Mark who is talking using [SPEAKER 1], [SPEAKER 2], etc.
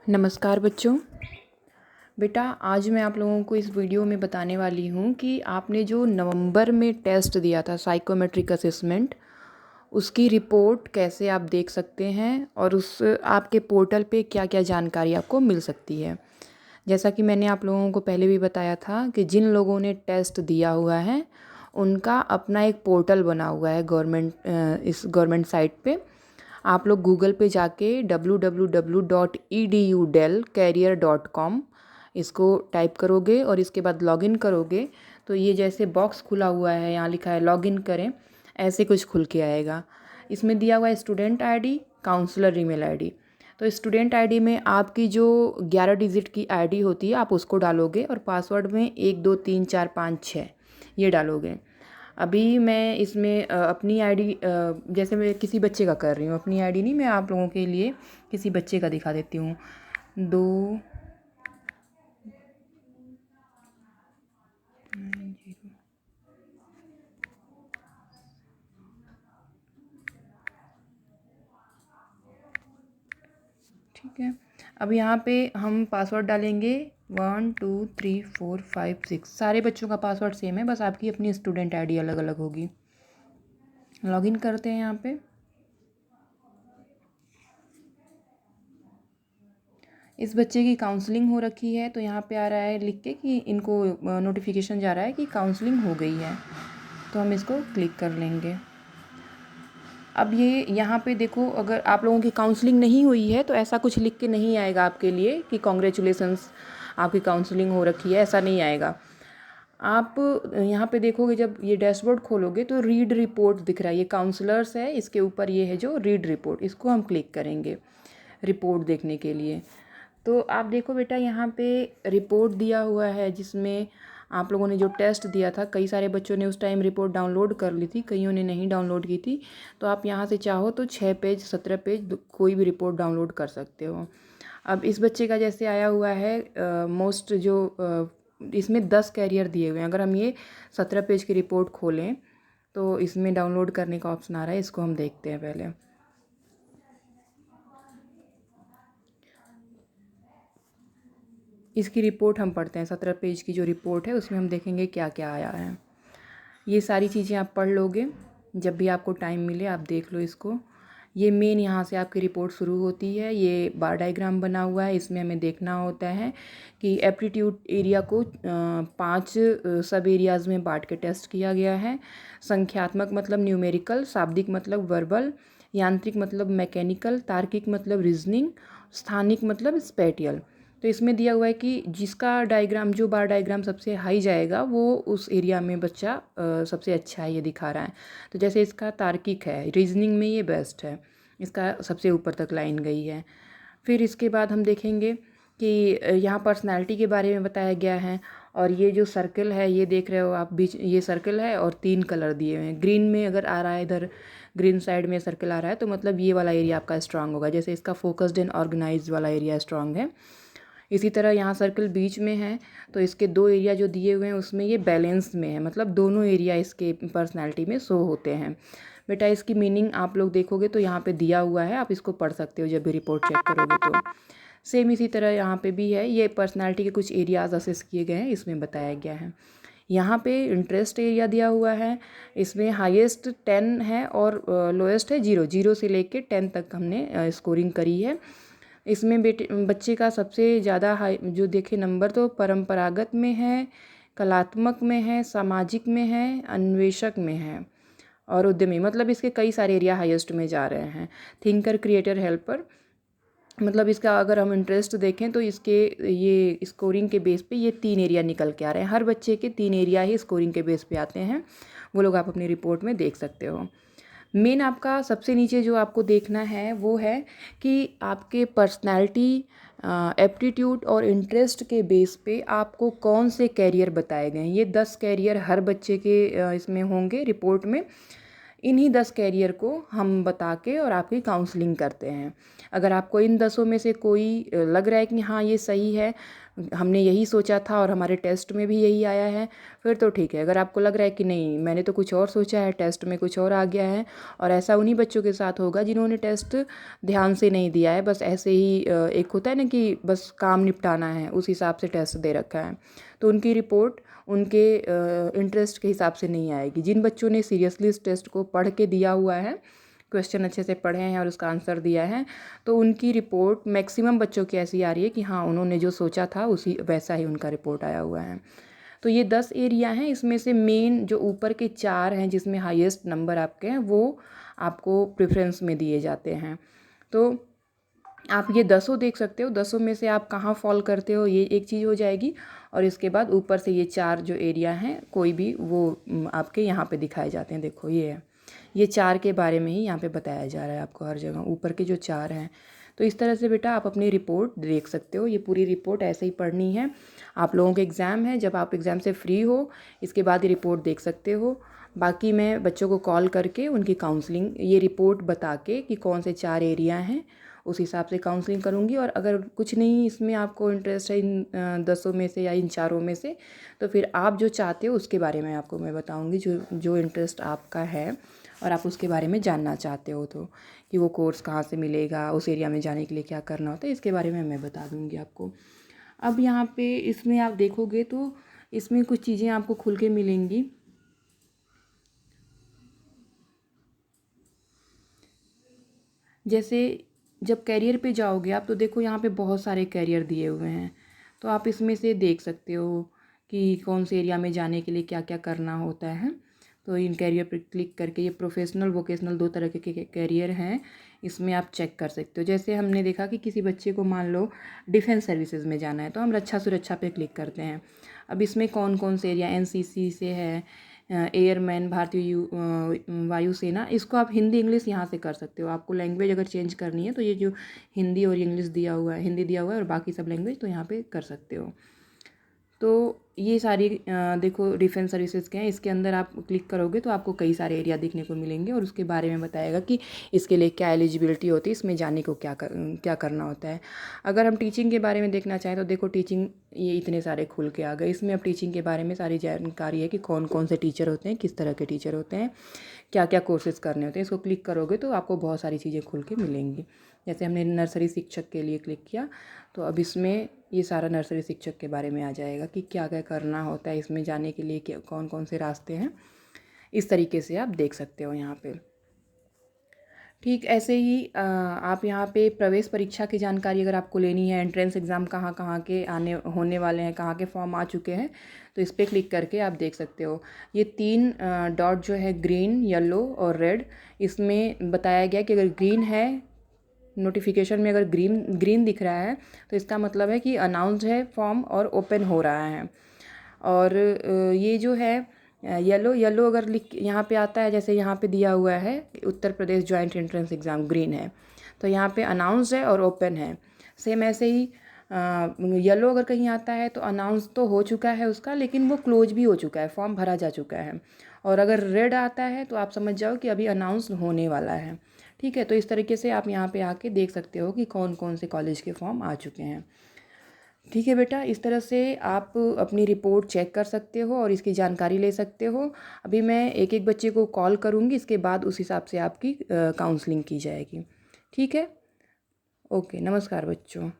[SPEAKER 1] नमस्कार बच्चों। बेटा आज मैं आप लोगों को इस वीडियो में बताने वाली हूँ कि आपने जो नवंबर में टेस्ट दिया था साइकोमेट्रिक असेसमेंट, उसकी रिपोर्ट कैसे आप देख सकते हैं और उस आपके पोर्टल पे क्या क्या जानकारी आपको मिल सकती है। जैसा कि मैंने आप लोगों को पहले भी बताया था कि जिन लोगों ने टेस्ट दिया हुआ है उनका अपना एक पोर्टल बना हुआ है इस गवर्नमेंट साइट पे। आप लोग गूगल पे जाके www.edudel.career.com इसको टाइप करोगे और इसके बाद लॉगिन करोगे तो ये जैसे बॉक्स खुला हुआ है, यहाँ लिखा है लॉगिन करें, ऐसे कुछ खुल के आएगा। इसमें दिया हुआ है student ID, counsellor email ID. तो स्टूडेंट आईडी में आपकी जो 11 डिजिट की आईडी होती है आप उसको डालोगे और पासवर्ड में 1 2 3 4 5 6 ये डालोगे। अभी मैं इसमें अपनी आईडी जैसे मैं किसी बच्चे का कर रही हूँ, अपनी आईडी नहीं, मैं आप लोगों के लिए किसी बच्चे का दिखा देती हूँ। 2 ठीक है। अब यहाँ पे हम पासवर्ड डालेंगे 1 2 3 4 5 6। सारे बच्चों का पासवर्ड सेम है, बस आपकी अपनी स्टूडेंट आईडी अलग अलग होगी। लॉगिन करते हैं यहाँ पे। इस बच्चे की काउंसलिंग हो रखी है तो यहाँ पे आ रहा है लिख के कि इनको नोटिफिकेशन जा रहा है कि काउंसलिंग हो गई है, तो हम इसको क्लिक कर लेंगे। अब ये यहाँ पे देखो, अगर आप लोगों की काउंसलिंग नहीं हुई है तो ऐसा कुछ लिख के नहीं आएगा आपके लिए कि कॉन्ग्रेचुलेसन्स आपकी काउंसलिंग हो रखी है, ऐसा नहीं आएगा। आप यहाँ पे देखोगे, जब ये डैशबोर्ड खोलोगे तो रीड रिपोर्ट दिख रहा है, ये काउंसलर्स है, इसके ऊपर ये है जो रीड रिपोर्ट, इसको हम क्लिक करेंगे रिपोर्ट देखने के लिए। तो आप देखो बेटा, यहाँ पे रिपोर्ट दिया हुआ है जिसमें आप लोगों ने जो टेस्ट दिया था, कई सारे बच्चों ने उस टाइम रिपोर्ट डाउनलोड कर ली थी, कईयों ने नहीं डाउनलोड की थी। तो आप यहाँ से चाहो तो 6 पेज 17 पेज कोई भी रिपोर्ट डाउनलोड कर सकते हो। अब इस बच्चे का जैसे आया हुआ है मोस्ट जो इसमें 10 कैरियर दिए हुए हैं। अगर हम ये 17 पेज की रिपोर्ट खोलें तो इसमें डाउनलोड करने का ऑप्शन आ रहा है, इसको हम देखते हैं पहले। इसकी रिपोर्ट हम पढ़ते हैं, 17 पेज की जो रिपोर्ट है उसमें हम देखेंगे क्या क्या आया है। ये सारी चीज़ें आप पढ़ लोगे, जब भी आपको टाइम मिले आप देख लो इसको। ये मेन यहाँ से आपकी रिपोर्ट शुरू होती है, ये बार डायग्राम बना हुआ है, इसमें हमें देखना होता है कि एप्टीट्यूड एरिया को 5 सब एरियाज़ में बांट के टेस्ट किया गया है। संख्यात्मक मतलब न्यूमेरिकल, शाब्दिक मतलब वर्बल, यांत्रिक मतलब मैकेनिकल, तार्किक मतलब रीजनिंग, स्थानिक मतलब स्पेटियल। तो इसमें दिया हुआ है कि जिसका डायग्राम, जो बार डायग्राम सबसे हाई जाएगा वो उस एरिया में बच्चा सबसे अच्छा है, ये दिखा रहा है। तो जैसे इसका तार्किक है, रीजनिंग में ये बेस्ट है, इसका सबसे ऊपर तक लाइन गई है। फिर इसके बाद हम देखेंगे कि यहाँ पर्सनालिटी के बारे में बताया गया है। और ये जो सर्कल है, ये देख रहे हो आप, बीच ये सर्कल है और 3 कलर दिए हुए हैं। ग्रीन में अगर आ रहा है, इधर ग्रीन साइड में सर्कल आ रहा है तो मतलब ये वाला एरिया आपका स्ट्रांग होगा, जैसे इसका फोकस्ड एंड ऑर्गेनाइज्ड वाला एरिया स्ट्रांग है। इसी तरह यहाँ सर्कल बीच में है तो इसके 2 एरिया जो दिए हुए हैं उसमें ये बैलेंस में है, मतलब दोनों एरिया इसके पर्सनालिटी में शो होते हैं। बेटा इसकी मीनिंग आप लोग देखोगे तो यहाँ पे दिया हुआ है, आप इसको पढ़ सकते हो जब भी रिपोर्ट चेक करोगे तो। सेम इसी तरह यहाँ पे भी है, ये पर्सनालिटी के कुछ एरियाज असेस किए गए हैं, इसमें बताया गया है। यहाँ पे इंटरेस्ट एरिया दिया हुआ है, इसमें हाईएस्ट 10 है और लोएस्ट है 0। 0 से लेके 10 तक हमने स्कोरिंग करी है। इसमें बच्चे का सबसे ज़्यादा हाई जो देखे नंबर तो परंपरागत में है, कलात्मक में है, सामाजिक में है, अन्वेषक में है और उद्यमी, मतलब इसके कई सारे एरिया हाईएस्ट में जा रहे हैं। थिंकर, क्रिएटर, हेल्पर, मतलब इसका अगर हम इंटरेस्ट देखें तो इसके ये स्कोरिंग के बेस पे ये 3 एरिया निकल के आ रहे हैं। हर बच्चे के 3 एरिया ही स्कोरिंग के बेस पे आते हैं, वो लोग आप अपनी रिपोर्ट में देख सकते हो। मेन आपका सबसे नीचे जो आपको देखना है वो है कि आपके पर्सनैलिटी, एप्टीट्यूड और इंटरेस्ट के बेस पे आपको कौन से कैरियर बताए गए हैं। ये 10 कैरियर हर बच्चे के इसमें होंगे रिपोर्ट में। इन्हीं 10 कैरियर को हम बता के और आपकी काउंसलिंग करते हैं। अगर आपको इन 10 में से कोई लग रहा है कि हाँ ये सही है, हमने यही सोचा था और हमारे टेस्ट में भी यही आया है, फिर तो ठीक है। अगर आपको लग रहा है कि नहीं मैंने तो कुछ और सोचा है, टेस्ट में कुछ और आ गया है, और ऐसा उन्हीं बच्चों के साथ होगा जिन्होंने टेस्ट ध्यान से नहीं दिया है, बस ऐसे ही एक होता है ना कि बस काम निपटाना है उस हिसाब से टेस्ट दे रखा है, तो उनकी रिपोर्ट उनके इंटरेस्ट के हिसाब से नहीं आएगी। जिन बच्चों ने सीरियसली इस टेस्ट को पढ़ के दिया हुआ है, क्वेश्चन अच्छे से पढ़े हैं और उसका आंसर दिया है, तो उनकी रिपोर्ट मैक्सिमम बच्चों की ऐसी आ रही है कि हाँ उन्होंने जो सोचा था उसी वैसा ही उनका रिपोर्ट आया हुआ है। तो ये 10 एरिया हैं, इसमें से मेन जो ऊपर के 4 हैं जिसमें हाईएस्ट नंबर आपके हैं वो आपको प्रेफरेंस में दिए जाते हैं। तो आप ये 10 देख सकते हो, 10 में से आप कहाँ फॉल करते हो ये एक चीज़ हो जाएगी, और इसके बाद ऊपर से ये 4 जो एरिया हैं कोई भी वो आपके यहाँ पे दिखाए जाते हैं। देखो ये है, ये 4 के बारे में ही यहाँ पे बताया जा रहा है आपको हर जगह, ऊपर के जो 4 हैं। तो इस तरह से बेटा आप अपनी रिपोर्ट देख सकते हो। ये पूरी रिपोर्ट ऐसे ही पढ़नी है। आप लोगों के एग्ज़ाम है, जब आप एग्ज़ाम से फ्री हो इसके बाद ये रिपोर्ट देख सकते हो। बाकी मैं बच्चों को कॉल करके उनकी काउंसलिंग ये रिपोर्ट बता के कि कौन से 4 एरिया हैं उस हिसाब से काउंसलिंग करूँगी। और अगर कुछ नहीं इसमें आपको इंटरेस्ट है इन 10 में से या इन 4 में से, तो फिर आप जो चाहते हो उसके बारे में आपको मैं बताऊँगी, जो जो इंटरेस्ट आपका है और आप उसके बारे में जानना चाहते हो, तो कि वो कोर्स कहाँ से मिलेगा, उस एरिया में जाने के लिए क्या करना होता है, इसके बारे में मैं बता दूँगी आपको। अब यहाँ पे इसमें आप देखोगे तो इसमें कुछ चीज़ें आपको खुल के मिलेंगी। जैसे जब कैरियर पे जाओगे आप तो देखो यहाँ पे बहुत सारे कैरियर दिए हुए हैं, तो आप इसमें से देख सकते हो कि कौन से एरिया में जाने के लिए क्या क्या करना होता है। तो इन कैरियर पर क्लिक करके ये प्रोफेशनल वोकेशनल 2 तरह के कैरियर हैं, इसमें आप चेक कर सकते हो। जैसे हमने देखा कि किसी बच्चे को मान लो डिफेंस सर्विसेज में जाना है तो हम रक्षा सुरक्षा पे क्लिक करते हैं। अब इसमें कौन कौन से एरिया, एनसीसी से है, एयरमैन, भारतीय वायुसेना, इसको आप हिंदी इंग्लिश यहाँ से कर सकते हो। आपको लैंग्वेज अगर चेंज करनी है तो ये जो हिंदी और इंग्लिश दिया हुआ है, हिंदी दिया हुआ है और बाकी सब लैंग्वेज तो यहाँ पे कर सकते हो। तो ये सारी देखो डिफेंस सर्विसेज के हैं, इसके अंदर आप क्लिक करोगे तो आपको कई सारे एरिया देखने को मिलेंगे और उसके बारे में बताएगा कि इसके लिए क्या एलिजिबिलिटी होती है, इसमें जाने को क्या करना होता है। अगर हम टीचिंग के बारे में देखना चाहें तो देखो टीचिंग ये इतने सारे खुल के आ गए, इसमें अब टीचिंग के बारे में सारी जानकारी है कि कौन कौन से टीचर होते हैं, किस तरह के टीचर होते हैं, क्या क्या कोर्सेज़ करने होते हैं। इसको क्लिक करोगे तो आपको बहुत सारी चीज़ें खुल के मिलेंगी। जैसे हमने नर्सरी शिक्षक के लिए क्लिक किया तो अब इसमें ये सारा नर्सरी शिक्षक के बारे में आ जाएगा कि क्या क्या करना होता है, इसमें जाने के लिए क्या कौन कौन से रास्ते हैं, इस तरीके से आप देख सकते हो यहाँ पे। ठीक ऐसे ही आप यहाँ पे प्रवेश परीक्षा की जानकारी अगर आपको लेनी है, एंट्रेंस एग्ज़ाम कहाँ कहाँ के आने होने वाले हैं, कहाँ के फॉर्म आ चुके हैं, तो इस पर क्लिक करके आप देख सकते हो। ये 3 डॉट जो है ग्रीन, येलो और रेड, इसमें बताया गया कि अगर ग्रीन है नोटिफिकेशन में, अगर ग्रीन ग्रीन दिख रहा है तो इसका मतलब है कि अनाउंस्ड है फॉर्म और ओपन हो रहा है। और ये जो है येलो येलो अगर लिख यहाँ पे आता है, जैसे यहाँ पे दिया हुआ है Uttar Pradesh joint entrance exam, green है तो यहाँ पे अनाउंस्ड है और ओपन है। सेम ऐसे ही येलो अगर कहीं आता है तो अनाउंस तो हो चुका है उसका, लेकिन वो क्लोज भी हो चुका है, फॉर्म भरा जा चुका है। और अगर रेड आता है तो आप समझ जाओ कि अभी अनाउंस होने वाला है। ठीक है, तो इस तरीके से आप यहाँ पे आके देख सकते हो कि कौन कौन से कॉलेज के फॉर्म आ चुके हैं। ठीक है बेटा, इस तरह से आप अपनी रिपोर्ट चेक कर सकते हो और इसकी जानकारी ले सकते हो। अभी मैं एक एक बच्चे को कॉल करूँगी, इसके बाद उस हिसाब से आपकी काउंसलिंग की जाएगी। ठीक है, ओके, नमस्कार बच्चों।